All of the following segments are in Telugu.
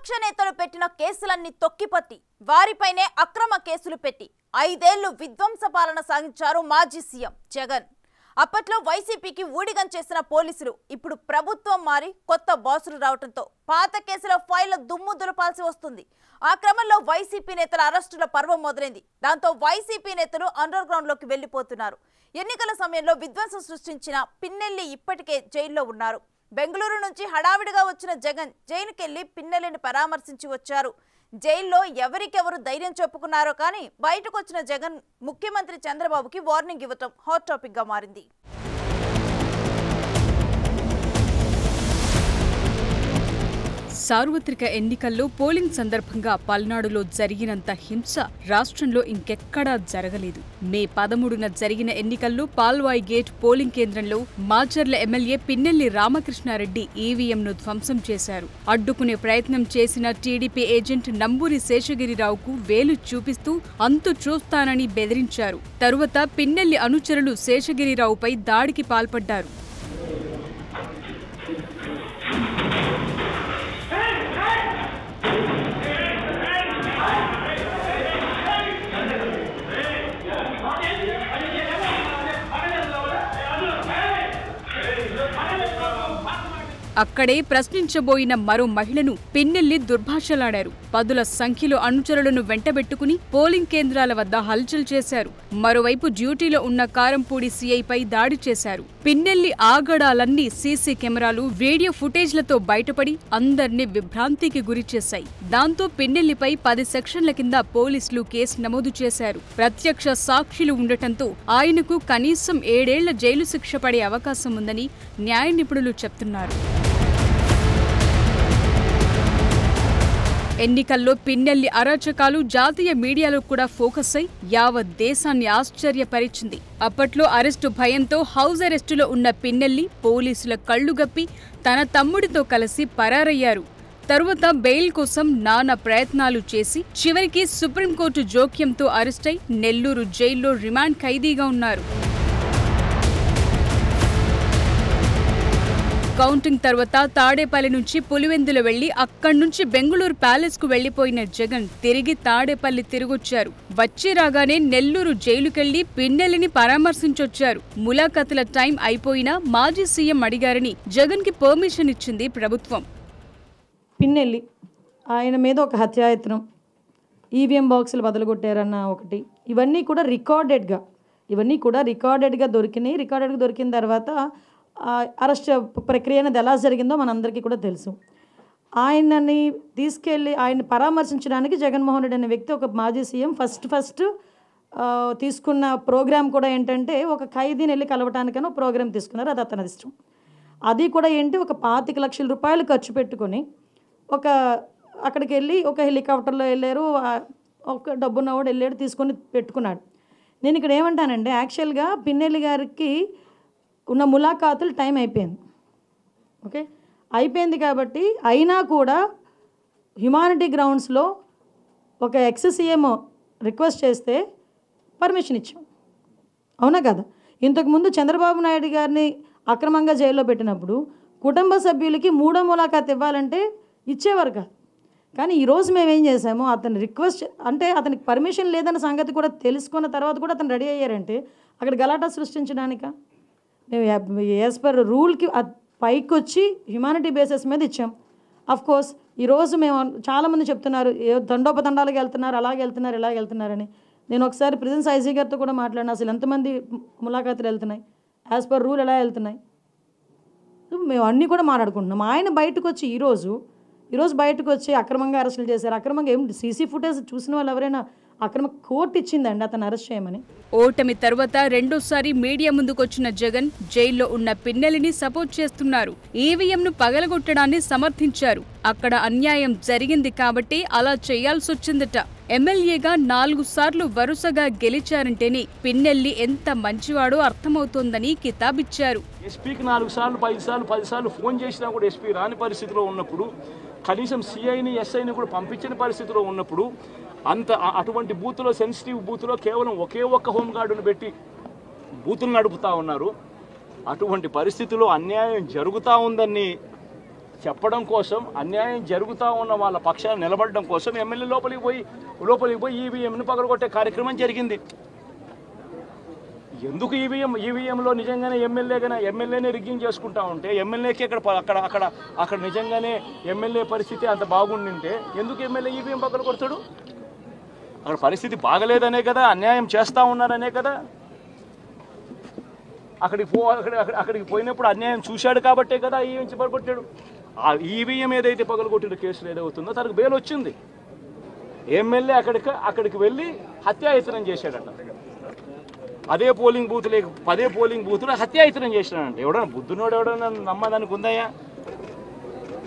ప్రతిపక్ష నేతలు పెట్టిన కేసులన్నీ తొక్కిపట్టి వారిపైనే అక్రమ కేసులు పెట్టి 5 ఏళ్లు విధ్వంస పాలన సాగించారు మాజీ సీఎం జగన్. అప్పట్లో వైసీపీకి ఊడిగం చేసిన పోలీసులు ఇప్పుడు ప్రభుత్వం మారి కొత్త బాసులు రావడంతో పాత కేసుల ఫైళ్ల దుమ్ము దులపాల్సి వస్తుంది. ఆ క్రమంలో వైసీపీ నేతల అరెస్టుల పర్వం మొదలైంది. దాంతో వైసీపీ నేతలు అండర్ గ్రౌండ్ లోకి వెళ్లిపోతున్నారు. ఎన్నికల సమయంలో విధ్వంసం సృష్టించిన పిన్నెల్లి ఇప్పటికే జైల్లో ఉన్నారు. బెంగళూరు నుంచి హడావిడిగా వచ్చిన జగన్ జైలుకెళ్లి పిన్నెల్లిని పరామర్శించి వచ్చారు. జైల్లో ఎవరికెవరు ధైర్యం చెప్పుకున్నారో కానీ బయటకు వచ్చిన జగన్ ముఖ్యమంత్రి చంద్రబాబుకి వార్నింగ్ ఇవ్వటం హాట్ టాపిక్ గా మారింది. సార్వత్రిక ఎన్నికల్లో పోలింగ్ సందర్భంగా పల్నాడులో జరిగినంత హింస రాష్ట్రంలో ఇంకెక్కడా జరగలేదు. మే 13న జరిగిన ఎన్నికల్లో పాల్వాయి గేట్ పోలింగ్ కేంద్రంలో మాచర్ల ఎమ్మెల్యే పిన్నెల్లి రామకృష్ణారెడ్డి ఈవీఎంను ధ్వంసం చేశారు. అడ్డుకునే ప్రయత్నం చేసిన టీడీపీ ఏజెంట్ నంబూరి శేషగిరిరావుకు వేలు చూపిస్తూ అంతు చూస్తానని బెదిరించారు. తరువాత పిన్నెల్లి అనుచరులు శేషగిరిరావుపై దాడికి పాల్పడ్డారు. అక్కడే ప్రశ్నించబోయిన మరో మహిళను పిన్నెల్లి దుర్భాషలాడారు. పదుల సంఖ్యలో అనుచరులను వెంటబెట్టుకుని పోలింగ్ కేంద్రాల వద్ద హల్చల్ చేశారు. మరోవైపు డ్యూటీలో ఉన్న కారంపూడి సీఐపై దాడి చేశారు. పిన్నెల్లి ఆగడాలన్నీ సీసీ కెమెరాలు, వీడియో ఫుటేజ్లతో బయటపడి అందర్నీ విభ్రాంతికి గురిచేశాయి. దాంతో పిన్నెల్లిపై 10 సెక్షన్ల కింద పోలీసులు కేసు నమోదు చేశారు. ప్రత్యక్ష సాక్షులు ఉండటంతో ఆయనకు కనీసం 7 ఏళ్ల జైలు శిక్ష పడే అవకాశం ఉందని న్యాయ నిపుణులు చెప్తున్నారు. ఎన్నికల్లో పిన్నెల్లి అరాచకాలు జాతీయ మీడియాలో కూడా ఫోకస్ అయి యావత్ దేశాన్ని ఆశ్చర్యపరిచింది. అప్పట్లో అరెస్టు భయంతో హౌస్ అరెస్టులో ఉన్న పిన్నెల్లి పోలీసుల కళ్లుగప్పి తన తమ్ముడితో కలిసి పరారయ్యారు. తరువాత బెయిల్ కోసం నానా ప్రయత్నాలు చేసి చివరికి సుప్రీంకోర్టు జోక్యంతో అరెస్టై నెల్లూరు జైల్లో రిమాండ్ ఖైదీగా ఉన్నారు. కౌంటింగ్ తర్వాత తాడేపల్లి నుంచి పులివెందుల వెళ్లి అక్కడి నుంచి బెంగళూరు ప్యాలెస్ కు వెళ్లిపోయిన జగన్ తిరిగి తాడేపల్లి తిరిగొచ్చారు. వచ్చి రాగానే నెల్లూరు జైలుకెళ్లి పిన్నెల్లిని పరామర్శించొచ్చారు. ములాఖతుల టైం అయిపోయినా మాజీ సీఎం అడిగారని జగన్ కి పర్మిషన్ ఇచ్చింది ప్రభుత్వం. పిన్నెల్లి ఆయన మీద ఒక హత్యాయత్నం, ఈవీఎం బాక్సులు బదలుగొట్టారన్న ఒకటి, ఇవన్నీ కూడా రికార్డెడ్గా దొరికినాయి. రికార్డెడ్గా దొరికిన తర్వాత అరెస్ట్ ప్రక్రియ అనేది ఎలా జరిగిందో మనందరికీ కూడా తెలుసు. ఆయనని తీసుకెళ్ళి ఆయన పరామర్శించడానికి జగన్మోహన్ రెడ్డి అనే వ్యక్తి, ఒక మాజీ సీఎం, ఫస్ట్ తీసుకున్న ప్రోగ్రామ్ కూడా ఏంటంటే ఒక ఖైదీని వెళ్ళి కలవటానికైనా ప్రోగ్రామ్ తీసుకున్నారు. అది అతని ఇష్టం. అది కూడా ఏంటి, ఒక 25 లక్షల రూపాయలు ఖర్చు పెట్టుకొని అక్కడికి వెళ్ళి ఒక హెలికాప్టర్లో వెళ్ళారు. ఒక డబ్బున్నవాడు వెళ్ళాడు, తీసుకొని పెట్టుకున్నాడు. నేను ఇక్కడ ఏమంటానంటే యాక్చువల్గా పిన్నెల్లి గారికి ఉన్న ములాఖాతులు టైం అయిపోయింది. ఓకే, అయిపోయింది కాబట్టి అయినా కూడా హ్యుమానిటీ గ్రౌండ్స్లో ఒక ఎక్స్-సీఎం రిక్వెస్ట్ చేస్తే పర్మిషన్ ఇచ్చాం. అవునా కదా? ఇంతకుముందు చంద్రబాబు నాయుడు గారిని అక్రమంగా జైల్లో పెట్టినప్పుడు కుటుంబ సభ్యులకి 3వ ములాఖాత్ ఇవ్వాలంటే ఇచ్చేవారు కాదు. కానీ ఈరోజు మేమేం చేసాము, అతని రిక్వెస్ట్ అంటే అతనికి పర్మిషన్ లేదన్న సంగతి కూడా తెలుసుకున్న తర్వాత కూడా అతను రెడీ అయ్యారంటే అక్కడ గలాటా సృష్టించడానిక? మేము యాజ్ పర్ రూల్కి పైకి వచ్చి హ్యుమానిటీ బేసిస్ మీద ఇచ్చాం. అఫ్కోర్స్ ఈరోజు మేము చాలామంది చెప్తున్నారు దండోపదండాలకు వెళ్తున్నారు, అలాగే వెళ్తున్నారు, ఇలాగ వెళ్తున్నారని. నేను ఒకసారి ప్రిజెన్స్ ఐజీ గారితో కూడా మాట్లాడినా, అసలు ఎంతమంది ములాఖాతులు వెళ్తున్నాయి, యాజ్ పర్ రూల్ ఎలా వెళ్తున్నాయి, మేము అన్నీ కూడా మాట్లాడుకుంటున్నాం. ఆయన బయటకు వచ్చి ఈరోజు బయటకు వచ్చి అక్రమంగా అరెస్టులు చేశారు. అక్రమంగా ఏం సీసీ ఫుటేజ్ చూసిన వాళ్ళు ఎవరైనా అక్రమ కోర్టు ఇచ్చిందండి అతను అరెస్ట్ చేయమని. ఓటమి తర్వాత రెండోసారి మీడియా ముందుకొచ్చిన జగన్ జైల్లో ఉన్న పిన్నెల్లిని సపోర్ట్ చేస్తున్నారు. ఈవీఎంను పగలగొట్టడాన్ని సమర్థించారు. అక్కడ అన్యాయం జరిగింది కాబట్టి అలా చేయాల్సొచ్చిందట. ఎమ్మెల్యేగా 4 సార్లు వరుసగా గెలిచారంటేనే పిన్నెల్లి ఎంత మంచివాడో అర్థమవుతోందని కితాబిచ్చారు. ఎస్పీకి 4 సార్లు 5 సార్లు 10 సార్లు ఫోన్ చేసినా కూడా ఎస్పీ రాని పరిస్థితిలో ఉన్నప్పుడు, కనీసం సిఐని ఎస్ఐని కూడా పంపించిన పరిస్థితిలో ఉన్నప్పుడు, అటువంటి బూత్లో, సెన్సిటివ్ బూత్లో కేవలం ఒకే ఒక్క హోంగార్డును పెట్టి బూతులు నడుపుతూ ఉన్నారు. అటువంటి పరిస్థితుల్లో అన్యాయం జరుగుతూ ఉందని చెప్పడం కోసం, అన్యాయం జరుగుతూ ఉన్న వాళ్ళ పక్షాన్ని నిలబడడం కోసం ఎమ్మెల్యే లోపలికి పోయి ఈవీఎంను పగలగొట్టే కార్యక్రమం జరిగింది. ఎందుకు ఈవీఎంలో నిజంగానే ఎమ్మెల్యేనే రిగ్గింగ్ చేసుకుంటా ఉంటే, ఎమ్మెల్యేకి అక్కడ నిజంగానే ఎమ్మెల్యే పరిస్థితి అంత బాగుండింటే ఎందుకు ఎమ్మెల్యే ఈవీఎం పగలగొడతాడు? అక్కడ పరిస్థితి బాగలేదనే కదా, అన్యాయం చేస్తూ ఉన్నారనే కదా. అక్కడికి పోయినప్పుడు అన్యాయం చూశాడు కాబట్టే కదా ఈవీఎం పగలగొట్టాడు. ఆ ఈవీఎం ఏదైతే పగలగొట్టిన కేసులు ఏదవుతుందో తనకు బెయిల్ వచ్చింది. ఎమ్మెల్యే అక్కడికి వెళ్ళి హత్యాయత్నం చేశాడట. పదే పోలింగ్ బూతులు హత్యాయత్నం చేసినాడంట. ఎవడన్నా బుద్ధునోడు ఎవడన్నా నమ్మదానికి ఉందయ్యా?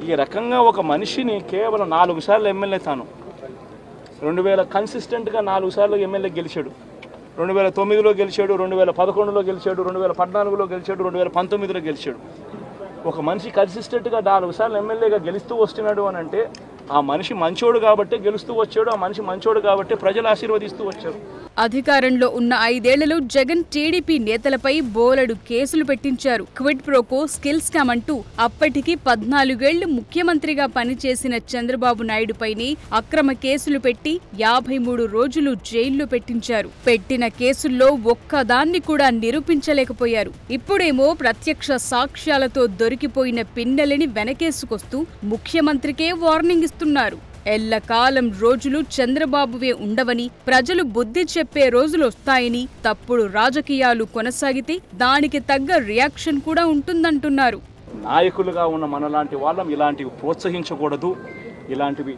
ఈ రకంగా ఒక మనిషిని కేవలం 4 సార్లు ఎమ్మెల్యే, తాను 2000 కన్సిస్టెంట్గా 4 సార్లు ఎమ్మెల్యే గెలిచాడు. 2009లో గెలిచాడు, 2011లో గెలిచాడు, 2014లో గెలిచాడు, 2019లో గెలిచాడు. ఒక మనిషి కన్సిస్టెంట్గా 4 సార్లు ఎమ్మెల్యేగా గెలుస్తూ వస్తున్నాడు అని అంటే ఆ మనిషి మంచోడు కాబట్టే గెలుస్తూ వచ్చాడు. ఆ మనిషి మంచోడు కాబట్టే ప్రజలు ఆశీర్వదిస్తూ వచ్చారు. అధికారంలో ఉన్న 5 ఏళ్లలో జగన్ టీడీపీ నేతలపై బోలెడు కేసులు పెట్టించారు. క్విడ్ ప్రోకో, స్కిల్ స్కామ్ అంటూ అప్పటికి 14 ఏళ్లు ముఖ్యమంత్రిగా పనిచేసిన చంద్రబాబు నాయుడుపైనే అక్రమ కేసులు పెట్టి 53 రోజులు జైల్లో పెట్టించారు. పెట్టిన కేసుల్లో ఒక్కదాన్ని కూడా నిరూపించలేకపోయారు. ఇప్పుడేమో ప్రత్యక్ష సాక్ష్యాలతో దొరికిపోయిన పిన్నెలని వెనకేసుకొస్తూ ముఖ్యమంత్రికే వార్నింగ్ ఇస్తున్నారు. ఎల్లకాలం రోజులు చంద్రబాబువే ఉండవని, ప్రజలు బుద్ధి చెప్పే రోజులొస్తాయని, తప్పుడు రాజకీయాలు కొనసాగితే దానికి తగ్గ రియాక్షన్ కూడా ఉంటుందంటున్నారు. నాయకులుగా ఉన్న మనలాంటి వాళ్ళం ఇలాంటివి ప్రోత్సహించకూడదు. ఇలాంటివి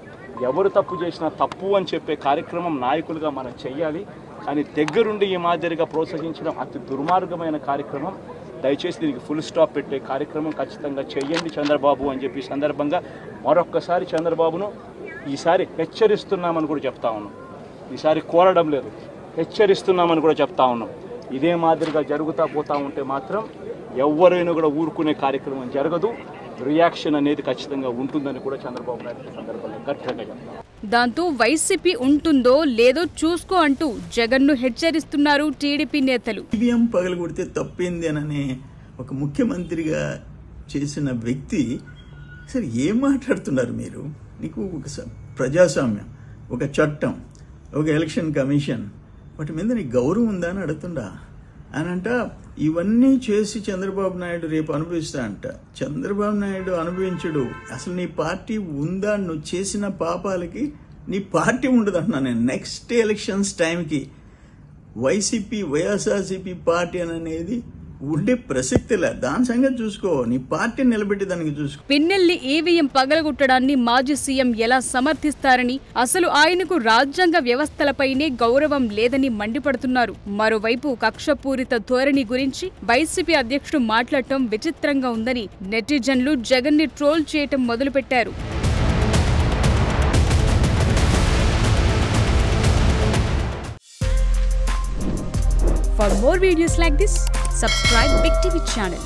ఎవరు తప్పు చేసినా తప్పు అని చెప్పే కార్యక్రమం నాయకులుగా మనం చెయ్యాలి. కానీ దగ్గరుండి ఈ మాదిరిగా ప్రోత్సహించడం అతి దుర్మార్గమైన కార్యక్రమం. దయచేసి దీనికి ఫుల్ స్టాప్ పెట్టే కార్యక్రమం ఖచ్చితంగా చెయ్యండి చంద్రబాబు అని చెప్పి సందర్భంగా మరొక్కసారి చంద్రబాబును ఈసారి హెచ్చరిస్తున్నామని కూడా చెప్తా ఉన్నాం. ఈసారి కోరడం లేదు, హెచ్చరిస్తున్నామని కూడా చెప్తా ఉన్నాం. ఇదే మాదిరిగా జరుగుతూ పోతూ ఉంటే మాత్రం ఎవరైనా కూడా ఊరుకునే కార్యక్రమం జరగదు. రియాక్షన్ అనేది ఖచ్చితంగా ఉంటుందని కూడా చంద్రబాబు నాయుడు సందర్భంగా గట్టిగా చెప్తారు. దాంతో వైసీపీ ఉంటుందో లేదో చూసుకో అంటూ జగన్ను హెచ్చరిస్తున్నారు టీడీపీ నేతలు. ఈవీఎం పగలగొడితే తప్పేంది అననే ఒక ముఖ్యమంత్రిగా చేసిన వ్యక్తి సరే ఏం మాట్లాడుతున్నారు మీరు? నీకు ఒక ప్రజాస్వామ్యం, ఒక చట్టం, ఒక ఎలక్షన్ కమిషన్, వాటి మీద నీకు గౌరవం ఉందా అని అడుగుతుండా? అనంట ఇవన్నీ చేసి చంద్రబాబు నాయుడు రేపు అనుభవిస్తా అంట. చంద్రబాబు నాయుడు అనుభవించడు. అసలు నీ పార్టీ ఉందా? నువ్వు చేసిన పాపాలకి నీ పార్టీ ఉండదు అంటున్నా నేను. నెక్స్ట్ ఎలక్షన్స్ టైంకి వైసీపీ, వైఎస్ఆర్సీపీ పార్టీ అనేది ఉండే ప్రసక్తి లేదు. దాని సంగతి చూసుకో, నీ పార్టీని నిలబెట్టి దానికి చూసుకో. పిన్నెల్లి ఈవీఎం పగలగొట్టడాన్ని మాజీ సీఎం ఎలా సమర్థిస్తారని, అసలు ఆయనకు రాజ్యాంగ వ్యవస్థలపైనే గౌరవం లేదని మండిపడుతున్నారు. మరోవైపు కక్షపూరిత ధోరణి గురించి వైసీపీ అధ్యక్షుడు మాట్లాడటం విచిత్రంగా ఉందని నెటిజన్లు జగన్ ని ట్రోల్ చేయటం మొదలుపెట్టారు. For more videos like this, subscribe Big TV channel.